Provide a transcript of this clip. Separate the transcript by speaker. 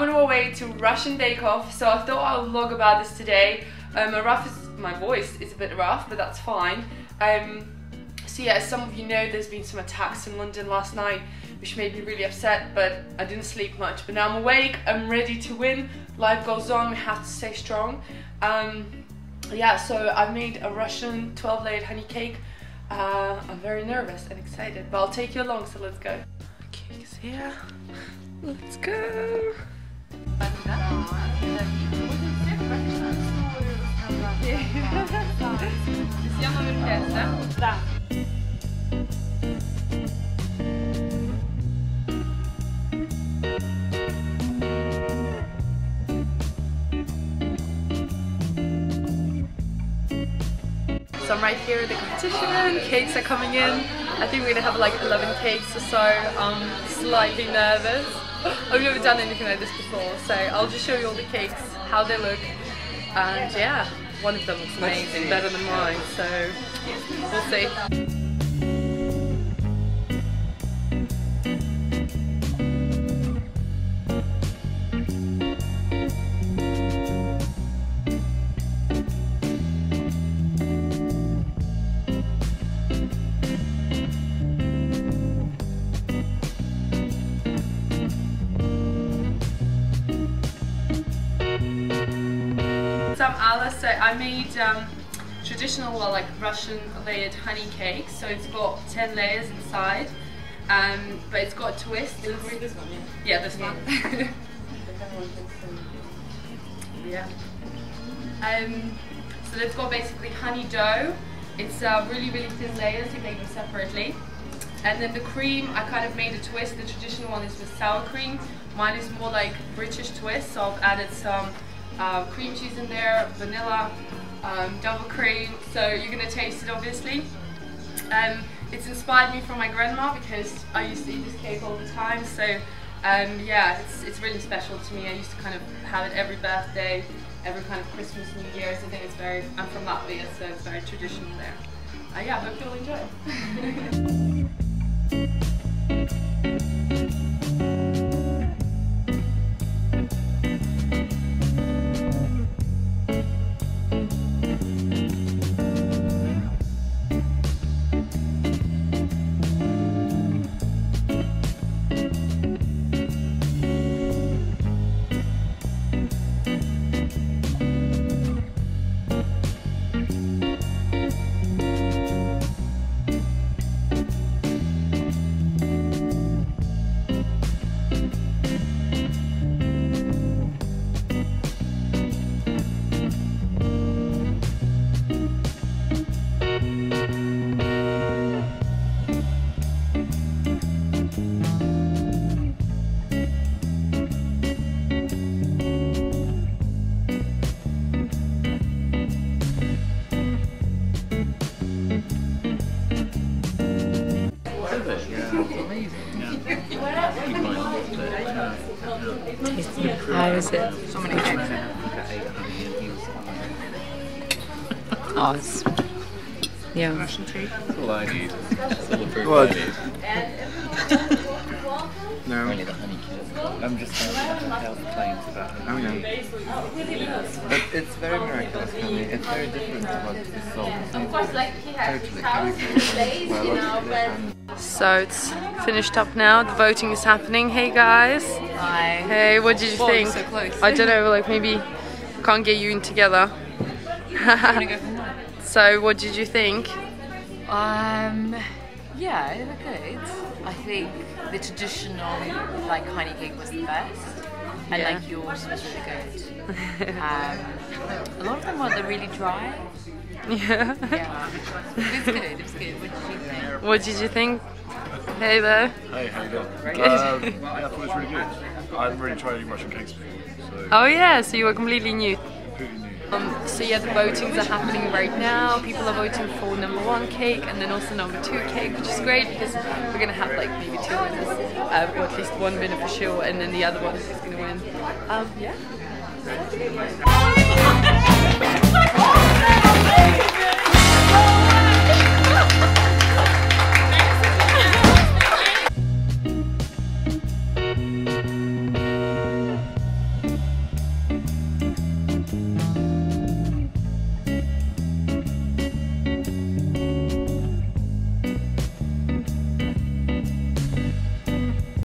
Speaker 1: I'm on my way to Russian Bake Off, so I thought I'll vlog about this today. My voice is a bit rough, but that's fine. So yeah, as some of you know, there's been some attacks in London last night, which made me really upset, but I didn't sleep much. But now I'm awake, I'm ready to win. Life goes on, we have to stay strong. Yeah, so I've made a Russian 12-layered honey cake. I'm very nervous and excited, but I'll take you along, so let's go. Cake is here. Let's go. So I'm right here at the competition, cakes are coming in. I think we're gonna have like 11 cakes or so. I'm slightly nervous. I've never done anything like this before, so I'll just show you all the cakes, how they look, and yeah, one of them looks amazing, better than mine, so we'll see. I'm Alice, so I made traditional, well, like Russian layered honey cake. So it's got 10 layers inside, but it's got a twist. This one, yeah, this one. Yeah. So they've got basically honey dough. It's really, really thin layers. You make them separately, and then the cream, I kind of made a twist. The traditional one is with sour cream. Mine is more like British twist, so I've added some cream cheese in there, vanilla, double cream, so you're gonna taste it obviously. It's inspired me from my grandma because I used to eat this cake all the time, so yeah, it's really special to me. I used to kind of have it every birthday, every kind of Christmas, New Year's. I think it's very, I'm from Latvia, so it's very traditional there. Yeah, I hope you'll enjoy it. How is it? So many eggs. Oh, it's... yeah.
Speaker 2: Russian tea? That's all I need. That's all the proof I need. No. Only the honey kit. I'm just health claims about it. Oh yeah. But it's very miraculous honey. It's very different to what is sold. Of course, like he has totally.
Speaker 1: So it's finished up now, the voting is happening. Hey guys.
Speaker 3: Hi.
Speaker 1: Hey, what did you think?
Speaker 3: So close.
Speaker 1: I don't know, like maybe can't get you in together. So what did you think?
Speaker 3: Yeah, it looked good. I think the traditional like honey cake was the best. And like yours was really good. A lot of them were really dry.
Speaker 1: Yeah.
Speaker 3: Yeah. It was good, it was good. What did you think?
Speaker 1: What did you think? Hey there.
Speaker 4: Hey, how you doing?
Speaker 1: Good.
Speaker 4: Yeah, I thought it was really good. I haven't really tried any Russian cakes before. So
Speaker 1: Oh yeah, so you were completely new.
Speaker 4: completely new.
Speaker 1: So yeah, the votings are happening right now. People are voting for #1 cake and then also #2 cake, which is great because we're gonna have like maybe 2 winners, or at least 1 winner for sure, and then the other one is gonna win. Yeah.